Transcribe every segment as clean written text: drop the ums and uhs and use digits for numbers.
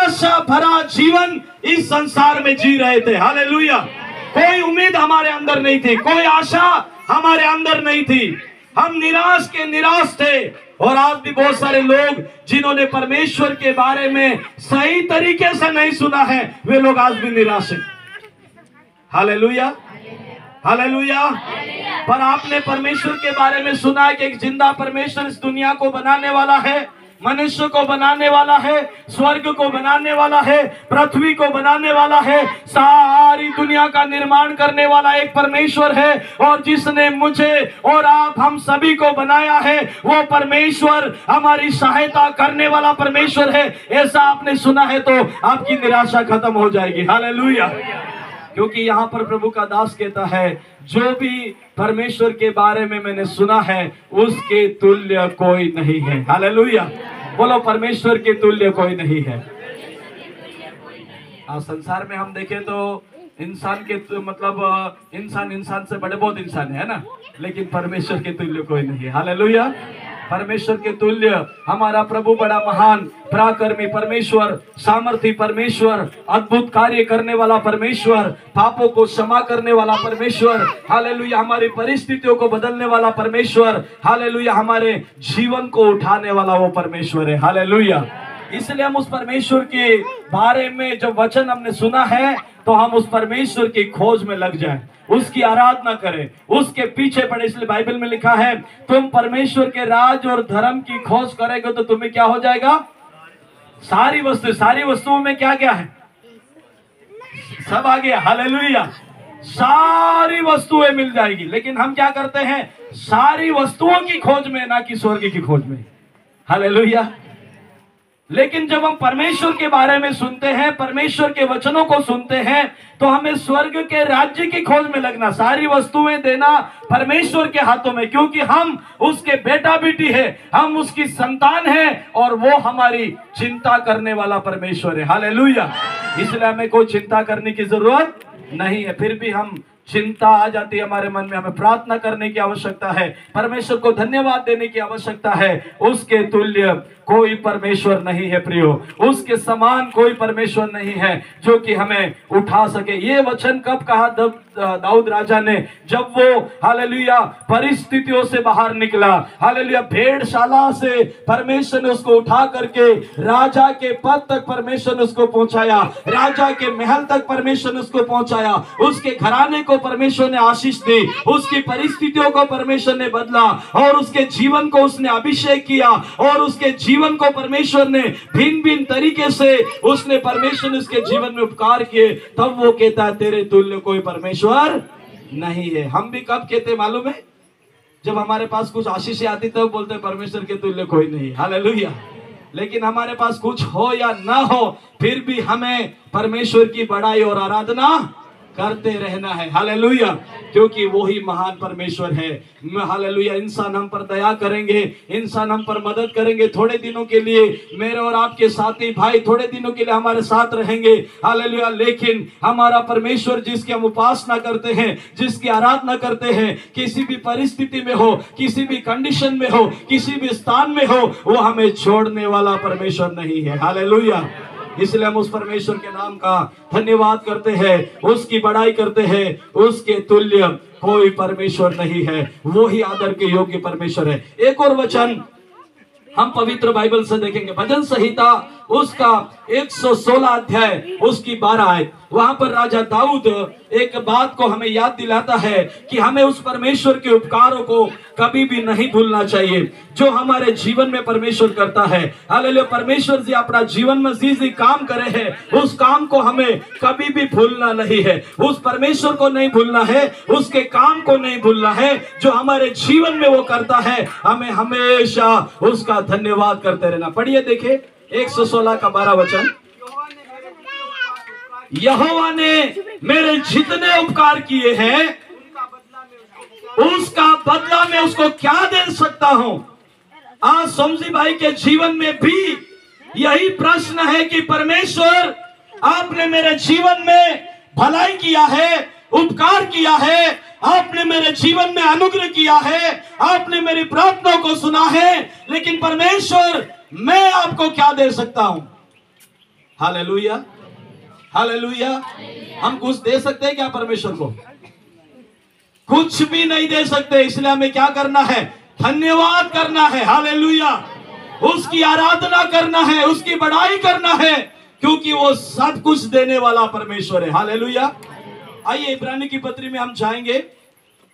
निराशा भरा जीवन इस संसार में जी रहे थे। हालेलुया। कोई उम्मीद हमारे अंदर नहीं थी, कोई आशा हमारे अंदर नहीं थी, हम निराश के निराश थे। और आज भी बहुत सारे लोग जिन्होंने परमेश्वर के बारे में सही तरीके से नहीं सुना है, वे लोग आज भी निराश हैं। Hallelujah, hallelujah. पर आपने परमेश्वर के बारे में सुना है कि एक जिंदा परमेश्वर इस दुनिया को बनाने वाला है, मनुष्य को बनाने वाला है, स्वर्ग को बनाने वाला है, पृथ्वी को बनाने वाला है, सारी दुनिया का निर्माण करने वाला एक परमेश्वर है। और जिसने मुझे और आप हम सभी को बनाया है, वो परमेश्वर हमारी सहायता करने वाला परमेश्वर है। ऐसा आपने सुना है तो आपकी निराशा खत्म हो जाएगी। हालेलुया। क्योंकि यहाँ पर प्रभु का दास कहता है, जो भी परमेश्वर के बारे में मैंने सुना है उसके तुल्य कोई नहीं है। हालेलुया। बोलो, परमेश्वर के तुल्य कोई नहीं है। आज संसार में हम देखें तो इंसान के मतलब इंसान से बड़े बहुत इंसान है ना, लेकिन परमेश्वर के तुल्य कोई नहीं है। हालेलुया। परमेश्वर के तुल्य हमारा प्रभु बड़ा महान पराक्रमी परमेश्वर, सामर्थी परमेश्वर, अद्भुत कार्य करने वाला परमेश्वर, पापों को क्षमा करने वाला परमेश्वर। हालेलुया। हमारी परिस्थितियों को बदलने वाला परमेश्वर। हालेलुया। हमारे जीवन को उठाने वाला वो परमेश्वर है। हालेलुया। इसलिए हम उस परमेश्वर के बारे में जब वचन हमने सुना है तो हम उस परमेश्वर की खोज में लग जाएं, उसकी आराधना करें, उसके पीछे पड़े। इसलिए बाइबल में लिखा है, तुम परमेश्वर के राज और धर्म की खोज करेंगे तो तुम्हें क्या हो जाएगा? सारी वस्तुओं में क्या क्या है? सब आ गया। हालेलुया। सारी वस्तुएं मिल जाएगी। लेकिन हम क्या करते हैं? सारी वस्तुओं की खोज में, ना कि स्वर्ग की खोज में। हालेलुया। लेकिन जब हम परमेश्वर के बारे में सुनते हैं, परमेश्वर के वचनों को सुनते हैं, तो हमें स्वर्ग के राज्य की खोज में लगना, सारी वस्तुएं देना परमेश्वर के हाथों में, क्योंकि हम उसके बेटा बेटी है, हम उसकी संतान है और वो हमारी चिंता करने वाला परमेश्वर है। हालेलुया। इसलिए हमें कोई चिंता करने की जरूरत नहीं है। फिर भी हम चिंता आ जाती है हमारे मन में, हमें प्रार्थना करने की आवश्यकता है, परमेश्वर को धन्यवाद देने की आवश्यकता है। उसके तुल्य कोई परमेश्वर नहीं है प्रियो, उसके समान कोई परमेश्वर नहीं है जो कि हमें उठा सके। ये वचन कब कहा? दाऊद राजा ने, जब वो हालेलुया परिस्थितियों से बाहर निकला। हालेलुया। भेड़शाला से परमेश्वर ने उसको उठा करके राजा के पद तक परमेश्वर ने उसको पहुंचाया, राजा के महल तक परमेश्वर ने उसको पहुंचाया, उसके घराने को परमेश्वर ने आशीष दी, उसकी परिस्थितियों को परमेश्वर ने बदला और उसके जीवन को उसने अभिषेक किया और उसके जीवन को परमेश्वर ने भिन्न भिन्न तरीके से उसने परमेश्वर ने उसके जीवन में उपकार किए। तब वो कहता है, तेरे तुल्य कोई परमेश्वर नहीं है। हम भी कब कहते मालूम है? जब हमारे पास कुछ आशीष आती तब बोलते परमेश्वर के तुल्य कोई नहीं। हालेलुया। लेकिन हमारे पास कुछ हो या ना हो, फिर भी हमें परमेश्वर की बड़ाई और आराधना करते रहना है। हालेलुया। क्योंकि वो ही महान परमेश्वर है। हालेलुया। इंसान हम पर दया करेंगे, इंसान हम पर मदद करेंगे, थोड़े दिनों के लिए मेरे और आपके साथी भाई थोड़े दिनों के लिए हमारे साथ रहेंगे। हालेलुया। लेकिन हमारा परमेश्वर जिसकी हम उपासना करते हैं, जिसकी आराधना करते हैं, किसी भी परिस्थिति में हो, किसी भी कंडीशन में हो, किसी भी स्थान में हो, वो हमें छोड़ने वाला परमेश्वर नहीं है। हालेलुया। इसलिए हम उस परमेश्वर के नाम का धन्यवाद करते हैं, उसकी बड़ाई करते हैं। उसके तुल्य कोई परमेश्वर नहीं है, वो ही आदर के योग्य परमेश्वर है। एक और वचन हम पवित्र बाइबल से देखेंगे, भजन संहिता उसका 116 अध्याय उसकी 12 आयत। वहां पर राजा दाऊद एक बात को हमें याद दिलाता है कि हमें उस परमेश्वर के उपकारों को कभी भी नहीं भूलना चाहिए जो हमारे जीवन में परमेश्वर करता है। हालेलुया। परमेश्वर जी अपना जीवन में जी काम करे है, उस काम को हमें कभी भी भूलना नहीं है, उस परमेश्वर को नहीं भूलना है, उसके काम को नहीं भूलना है जो हमारे जीवन में वो करता है। हमें हमेशा उसका धन्यवाद करते रहना। पढ़िए, देखे 116 का 12 वचन। यहोवा ने मेरे जितने उपकार किए हैं उसका बदला मैं उसको क्या दे सकता हूं। आज सोमजी भाई के जीवन में भी यही प्रश्न है कि परमेश्वर आपने मेरे जीवन में भलाई किया है, उपकार किया है, आपने मेरे जीवन में अनुग्रह किया है, आपने मेरी प्रार्थनाओं को सुना है, लेकिन परमेश्वर मैं आपको क्या दे सकता हूं। Hallelujah, hallelujah. हम कुछ दे सकते हैं क्या परमेश्वर को? कुछ भी नहीं दे सकते। इसलिए हमें क्या करना है? धन्यवाद करना है। हालेलुया, उसकी आराधना करना है, उसकी बड़ाई करना है, क्योंकि वो सब कुछ देने वाला परमेश्वर है। हालेलुया। आइए इब्रानी की पत्री में हम जाएंगे,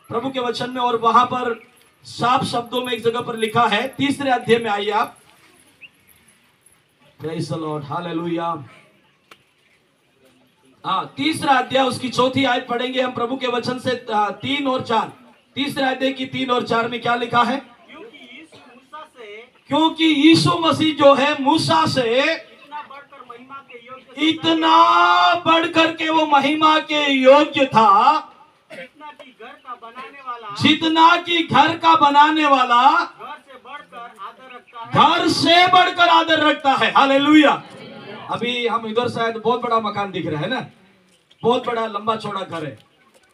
प्रभु के वचन में, और वहां पर साफ शब्दों में एक जगह पर लिखा है, 3 अध्याय में आइए आप। Praise the Lord, hallelujah. 3 अध्याय उसकी 4 आयत पढ़ेंगे हम प्रभु के वचन से, 3 और 4। 3 अध्याय की 3 और 4 में क्या लिखा है? क्योंकि यीशु मसीह जो है मूसा से इतना बढ़कर के वो महिमा के योग्य था, जितना कि घर का बनाने वाला घर से बढ़कर आदर रखता है। हालेलुया। अभी हम इधर शायद बहुत बड़ा मकान दिख रहा है ना, बहुत बड़ा लंबा चौड़ा घर है,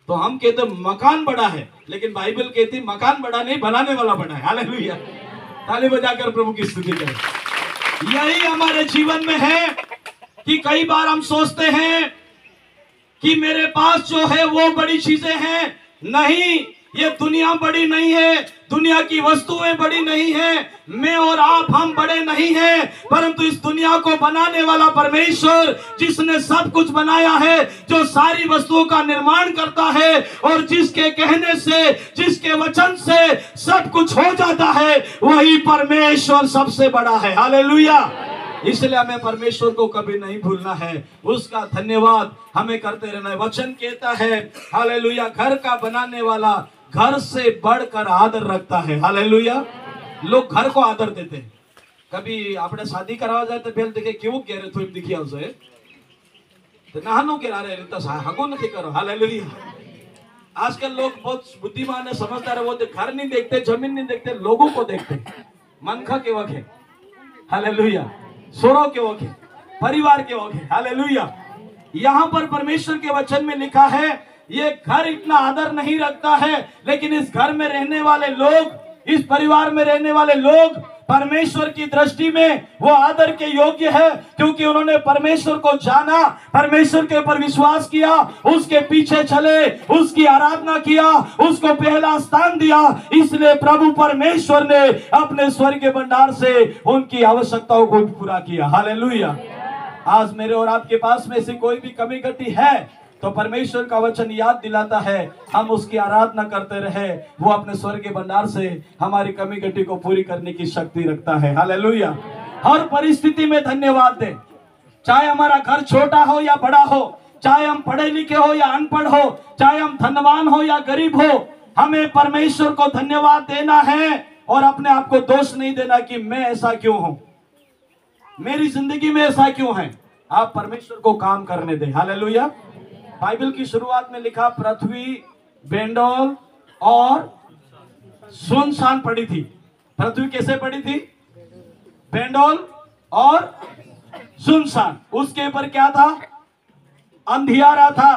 तो हम कहते मकान बड़ा है, लेकिन बाइबल कहती मकान बड़ा नहीं, बनाने वाला बड़ा है। हालेलुया। ताली बजाकर प्रभु की स्तुति करें। यही हमारे जीवन में है कि कई बार हम सोचते हैं कि मेरे पास जो है वो बड़ी चीजें हैं। नहीं, ये दुनिया बड़ी नहीं है, दुनिया की वस्तुएं बड़ी नहीं है, मैं और आप हम बड़े नहीं हैं, परंतु इस दुनिया को बनाने वाला परमेश्वर, जिसने सब कुछ बनाया है, जो सारी वस्तुओं का निर्माण करता है, और जिसके कहने से, जिसके वचन से सब कुछ हो जाता है, वही परमेश्वर सबसे बड़ा है। हालेलुया। इसलिए हमें परमेश्वर को कभी नहीं भूलना है, उसका धन्यवाद हमें करते रहना है। वचन कहता है, हालेलुया, घर का बनाने वाला घर से बढ़कर आदर रखता है। हालेलुया। लोग घर को आदर देते हैं। कभी आपने शादी करावा जाए तो पहले देखे क्यों कह रहे थोड़ी दिखी उसे तो नहानो के रहे तो हगो नहीं करो। हालेलुया। आजकल लोग बहुत बुद्धिमान है, समझदार है, वो घर नहीं देखते, जमीन नहीं देखते, लोगों को देखते। मनखा के वक्त है। हालेलुया। सोरो के वक्त है, परिवार के वक्त है। हालेलुया। यहाँ पर परमेश्वर के वचन में लिखा है, ये घर इतना आदर नहीं रखता है, लेकिन इस घर में रहने वाले लोग, इस परिवार में रहने वाले लोग परमेश्वर की दृष्टि में वो आदर के योग्य है, क्योंकि उन्होंने परमेश्वर को जाना, परमेश्वर के ऊपर विश्वास किया, उसके पीछे चले, उसकी आराधना किया, उसको पहला स्थान दिया। इसलिए प्रभु परमेश्वर ने अपने स्वर्गीय भंडार से उनकी आवश्यकताओं को पूरा किया। हालेलुया। आज मेरे और आपके पास में से कोई भी कमी घटी है तो परमेश्वर का वचन याद दिलाता है, हम उसकी आराधना करते रहे, वो अपने स्वर्गीय भंडार से हमारी कमी घटी को पूरी करने की शक्ति रखता है। हालेलुया। हर परिस्थिति में धन्यवाद दें, चाहे हमारा घर छोटा हो या बड़ा हो, चाहे हम पढ़े लिखे हो या अनपढ़ हो, चाहे हम धनवान हो या गरीब हो, हमें परमेश्वर को धन्यवाद देना है और अपने आप को दोष नहीं देना कि मैं ऐसा क्यों हूं, मेरी जिंदगी में ऐसा क्यों है। आप परमेश्वर को काम करने दें। हालेलुया। बाइबल की शुरुआत में लिखा, पृथ्वी बेंडोल और सुनसान पड़ी थी। पृथ्वी कैसे पड़ी थी? बेंडोल और सुनसान। उसके ऊपर क्या था? अंधियारा था।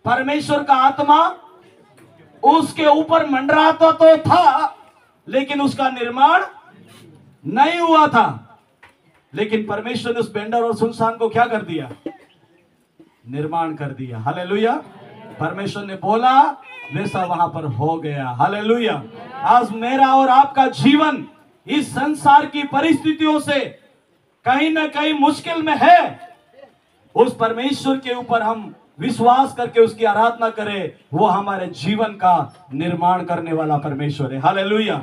परमेश्वर का आत्मा उसके ऊपर मंडराता तो था, लेकिन उसका निर्माण नहीं हुआ था। लेकिन परमेश्वर ने उस बेंडोल और सुनसान को क्या कर दिया? निर्माण कर दिया। हालेलुया। परमेश्वर ने बोला, वैसा वहां पर हो गया। हालेलुया। आज मेरा और आपका जीवन इस संसार की परिस्थितियों से कहीं ना कहीं मुश्किल में है, उस परमेश्वर के ऊपर हम विश्वास करके उसकी आराधना करें, वो हमारे जीवन का निर्माण करने वाला परमेश्वर है। हालेलुया।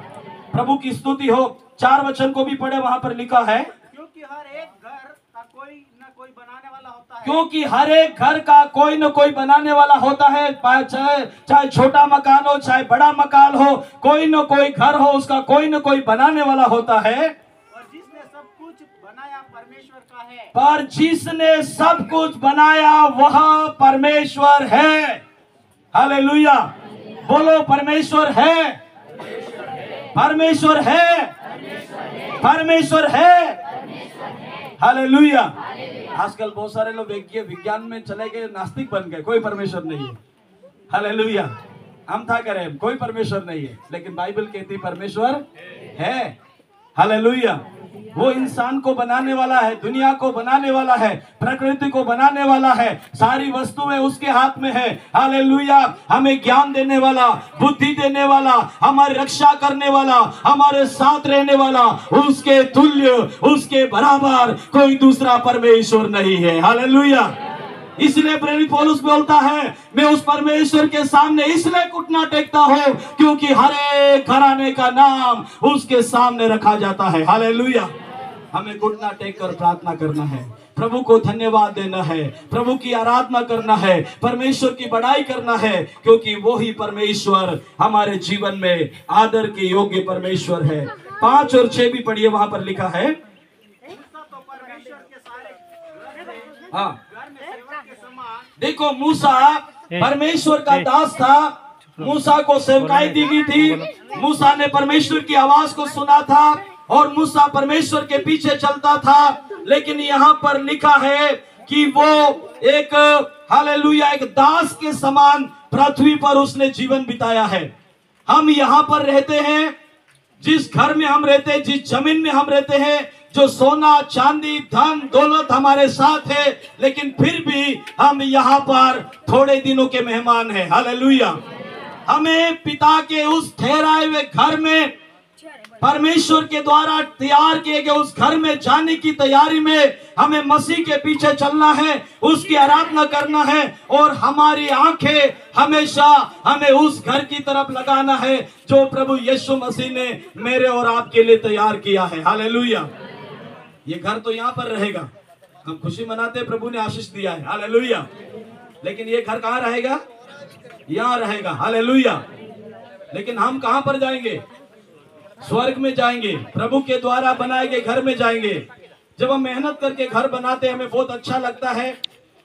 प्रभु की स्तुति हो। 4 वचन को भी पढ़े, वहां पर लिखा है, क्योंकि हर एक घर का कोई न कोई बनाने वाला होता है। क्योंकि हर एक घर का कोई न कोई बनाने वाला होता है। चाहे छोटा मकान हो, चाहे बड़ा मकान हो, कोई न कोई घर हो, उसका कोई न कोई बनाने वाला होता है। और जिसने सब कुछ बनाया परमेश्वर का है। पर जिसने सब कुछ बनाया वह परमेश्वर है। हालेलुया। बोलो, परमेश्वर है, परमेश्वर है, परमेश्वर है। हालेलुया। आजकल बहुत सारे लोग विज्ञान में चले गए, नास्तिक बन गए, कोई परमेश्वर नहीं है। हालेलुया। हम था करें, कोई परमेश्वर नहीं है, लेकिन बाइबल कहती परमेश्वर है। हालेलुया। वो इंसान को बनाने वाला है, दुनिया को बनाने वाला है, प्रकृति को बनाने वाला है, सारी वस्तुएं उसके हाथ में है। हालेलुया। हमें ज्ञान देने वाला, बुद्धि देने वाला, हमारी रक्षा करने वाला, हमारे साथ रहने वाला, उसके तुल्य, उसके बराबर कोई दूसरा परमेश्वर नहीं है। हालेलुया। इसलिए प्रेरित पौलुस बोलता है, मैं उस परमेश्वर के सामने इसलिए घुटना टेकता हूं क्योंकि हर एक घराने का नाम उसके सामने रखा जाता है। हालेलुया। हमें घुटना टेक कर प्रार्थना करना है, प्रभु को धन्यवाद देना है, प्रभु की आराधना करना है, परमेश्वर की बड़ाई करना है, क्योंकि वो ही परमेश्वर हमारे जीवन में आदर के योग्य परमेश्वर है। 5 और 6 भी पढ़िए, वहां पर लिखा है। मूसा तो परमेश्वर के सारे हाँ, घर में सेवक के समान। देखो मूसा परमेश्वर का दास था, मूसा को सेवकाई दी गई थी, मूसा ने परमेश्वर की आवाज को सुना था और मूसा परमेश्वर के पीछे चलता था। लेकिन यहाँ पर लिखा है कि वो एक हालेलुया एक दास के समान पृथ्वी पर उसने जीवन बिताया है। हम यहाँ पर रहते हैं, जिस घर में हम रहते हैं, जिस जमीन में हम रहते हैं, जो सोना चांदी धन दौलत हमारे साथ है, लेकिन फिर भी हम यहाँ पर थोड़े दिनों के मेहमान हैं। हालेलुया। हमें पिता के उस ठहराए हुए घर में, परमेश्वर के द्वारा तैयार किए गए उस घर में जाने की तैयारी में हमें मसीह के पीछे चलना है, उसकी आराधना करना है और हमारी आंखें हमेशा हमें उस घर की तरफ लगाना है जो प्रभु यीशु मसीह ने मेरे और आपके लिए तैयार किया है। हालेलुया। ये घर तो यहाँ पर रहेगा, हम खुशी मनाते, प्रभु ने आशीष दिया है। हालेलुया। लेकिन ये घर कहाँ रहेगा? यहाँ रहेगा। हालेलुया। लेकिन हम कहाँ पर जाएंगे? स्वर्ग में जाएंगे, प्रभु के द्वारा बनाए गए घर में जाएंगे। जब हम मेहनत करके घर बनाते हैं, हमें बहुत अच्छा लगता है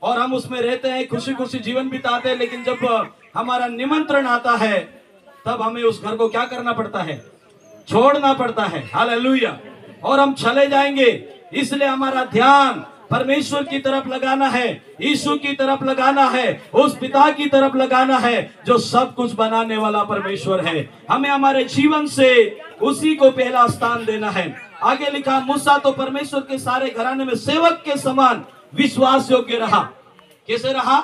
और हम उसमें रहते हैं, खुशी खुशी जीवन बिताते हैं। लेकिन जब हमारा निमंत्रण आता है, तब हमें उस घर को क्या करना पड़ता है? छोड़ना पड़ता है। हालेलुया। और हम चले जाएंगे। इसलिए हमारा ध्यान परमेश्वर की तरफ लगाना है, यीशु की तरफ लगाना है, उस पिता की तरफ लगाना है जो सब कुछ बनाने वाला परमेश्वर है। हमें हमारे जीवन से उसी को पहला स्थान देना है। आगे लिखा, मूसा तो परमेश्वर के सारे घराने में सेवक के समान विश्वास योग्य रहा। कैसे रहा?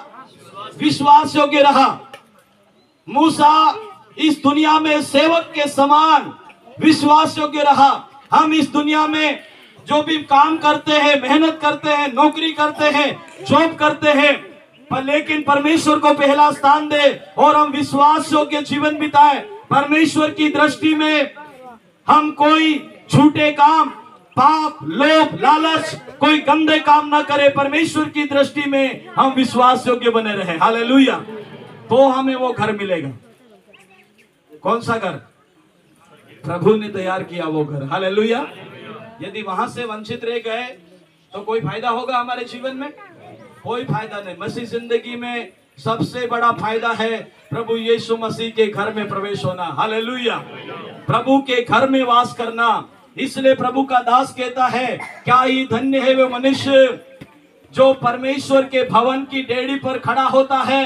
विश्वास योग्य रहा। मूसा इस दुनिया में सेवक के समान विश्वास योग्य रहा। हम इस दुनिया में जो भी काम करते हैं, मेहनत करते हैं, नौकरी करते हैं, जॉब करते हैं, पर लेकिन परमेश्वर को पहला स्थान दे और हम विश्वास योग्य जीवन बिताए। परमेश्वर की दृष्टि में हम कोई झूठे काम, पाप, लोभ, लालच, कोई गंदे काम ना करे। परमेश्वर की दृष्टि में हम विश्वास योग्य बने रहे। हालेलुया। तो हमें वो घर मिलेगा। कौन सा घर? प्रभु ने तैयार किया वो घर। हालेलुया। यदि वहां से वंचित रह गए तो कोई फायदा होगा हमारे जीवन में? कोई फायदा नहीं। मसीह जिंदगी में सबसे बड़ा फायदा है प्रभु यीशु मसीह के घर में प्रवेश होना। हालेलुया। प्रभु के घर में वास करना। इसलिए प्रभु का दास कहता है, क्या ही धन्य है वो मनुष्य जो परमेश्वर के भवन की डेड़ी पर खड़ा होता है।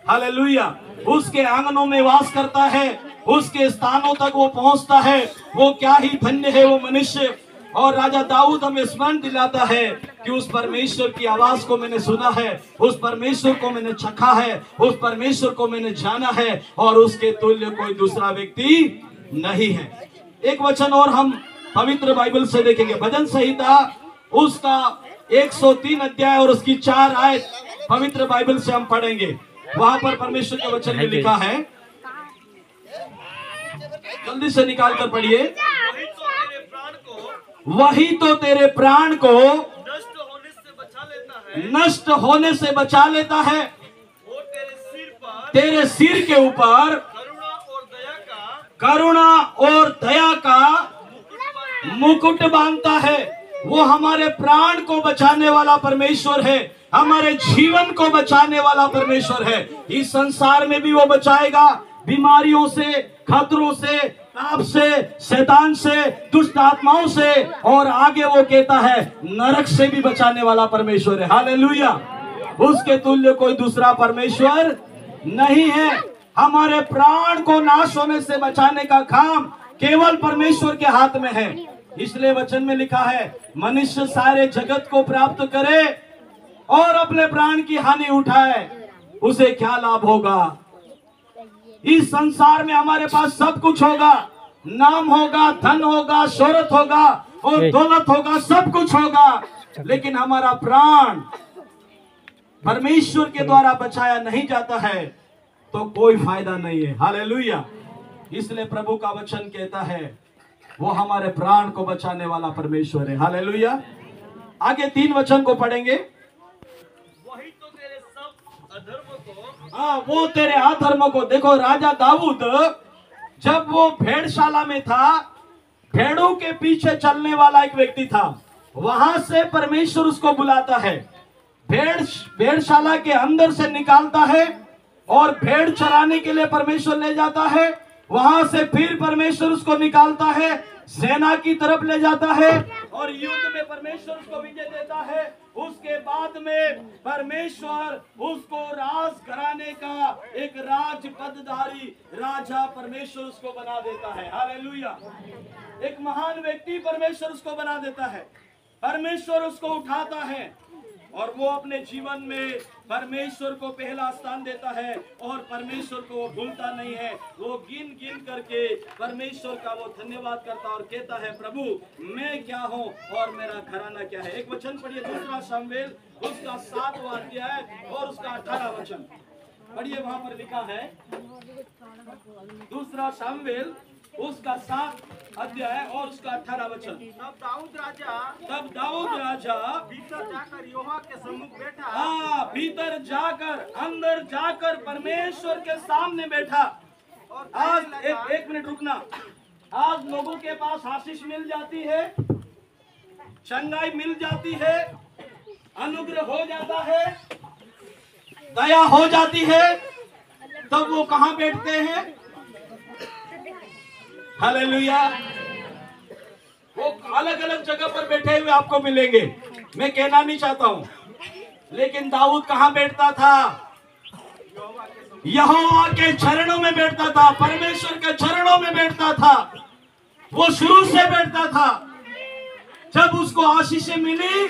हालेलुया। उसके आंगनों में वास करता है, उसके स्थानों तक वो पहुंचता है। वो क्या ही धन्य है वो मनुष्य। और राजा दाऊद हमें स्मरण दिलाता है कि उस परमेश्वर की आवाज को मैंने सुना है, उस परमेश्वर को मैंने चखा है, उस परमेश्वर को मैंने जाना है और उसके तुल्य कोई दूसरा व्यक्ति नहीं है। एक वचन और हम पवित्र बाइबल से देखेंगे, भजन संहिता उसका 103 अध्याय और उसकी 4 आयत पवित्र बाइबल से हम पढ़ेंगे। वहां पर परमेश्वर के वचन में लिखा है, जल्दी से निकाल कर पढ़िए। वही तो तेरे प्राण को नष्ट होने से बचा लेता है। तेरे सिर के ऊपर करुणा और दया का मुकुट बांधता है। वो हमारे प्राण को बचाने वाला परमेश्वर है, हमारे जीवन को बचाने वाला परमेश्वर है। इस संसार में भी वो बचाएगा, बीमारियों से, खतरों से, पाप से, शैतान से, दुष्ट आत्माओं से, और आगे वो कहता है नरक से भी बचाने वाला परमेश्वर है। हालेलुया। उसके तुल्य कोई दूसरा परमेश्वर नहीं है। हमारे प्राण को नाश होने से बचाने का काम केवल परमेश्वर के हाथ में है। इसलिए वचन में लिखा है, मनुष्य सारे जगत को प्राप्त करे और अपने प्राण की हानि उठाए, उसे क्या लाभ होगा। इस संसार में हमारे पास सब कुछ होगा, नाम होगा, धन होगा, शोहरत होगा और दौलत होगा, सब कुछ होगा, लेकिन हमारा प्राण परमेश्वर के द्वारा बचाया नहीं जाता है तो कोई फायदा नहीं है। हालेलुया। इसलिए प्रभु का वचन कहता है वो हमारे प्राण को बचाने वाला परमेश्वर है। हालेलुया। आगे 3 वचन को पढ़ेंगे। वही तो तेरे सब अधर्म को, हाँ, वो तेरे अधर्म को। देखो, राजा दाऊद जब वो भेड़शाला में था, भेड़ों के पीछे चलने वाला एक व्यक्ति था, वहां से परमेश्वर उसको बुलाता है, भेड़शाला के अंदर से निकालता है और भेड़ चराने के लिए परमेश्वर ले जाता है। वहां से फिर परमेश्वर उसको निकालता है, सेना की तरफ ले जाता है और युद्ध में परमेश्वर उसको विजय देता है। उसके बाद में परमेश्वर उसको राज घराने का एक राज पदधारी राजा परमेश्वर उसको बना देता है। हालेलुया। एक महान व्यक्ति परमेश्वर उसको बना देता है। परमेश्वर उसको उठाता है और वो अपने जीवन में परमेश्वर को पहला स्थान देता है और परमेश्वर को वो भूलता नहीं है। वो गिन गिन करके परमेश्वर का वो धन्यवाद करता और कहता है, प्रभु मैं क्या हूँ और मेरा घराना क्या है। एक वचन पढ़िए, 2 शमूएल उसका 7वां अध्याय और उसका 18 वचन पढ़िए। वहां पर लिखा है, 2 शमूएल उसका 7 अध्याय और उसका 18 वचन। तब दाऊद राजा भीतर जाकर यहोवा के सम्मुख बैठा। हाँ, भीतर जाकर, अंदर जाकर परमेश्वर के सामने बैठा। और आज एक मिनट रुकना। आज लोगों के पास आशीष मिल जाती है, चंगाई मिल जाती है, अनुग्रह हो जाता है, दया हो जाती है, तब वो कहाँ बैठते हैं? हालेलुया। वो अलग अलग जगह पर बैठे हुए आपको मिलेंगे, मैं कहना नहीं चाहता हूं, लेकिन दाऊद कहां बैठता था? यहोवा के चरणों में बैठता था, परमेश्वर के चरणों में बैठता था। वो शुरू से बैठता था। जब उसको आशीषें मिली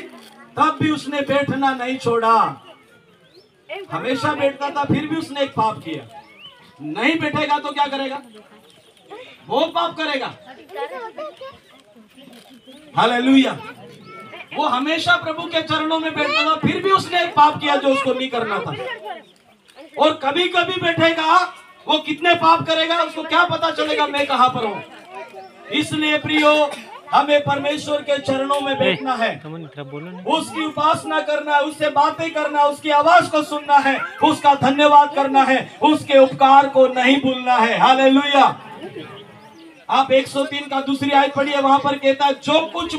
तब भी उसने बैठना नहीं छोड़ा, हमेशा बैठता था। फिर भी उसने एक पाप किया। नहीं बैठेगा तो क्या करेगा? वो पाप करेगा। हालेलुया। वो हमेशा प्रभु के चरणों में बैठता था, फिर भी उसने एक पाप किया जो उसको नहीं करना था। और कभी कभी बैठेगा, वो कितने पाप करेगा उसको क्या पता चलेगा मैं कहां पर हूं। इसलिए प्रियो, हमें परमेश्वर के चरणों में बैठना है, उसकी उपासना करना है, उससे बातें करना है, उसकी आवाज को सुनना है, उसका धन्यवाद करना है, उसके उपकार को नहीं भूलना है। हालेलुया। आप 103 का दूसरी आयत पढ़िए, वहां पर कहता है, जो कुछ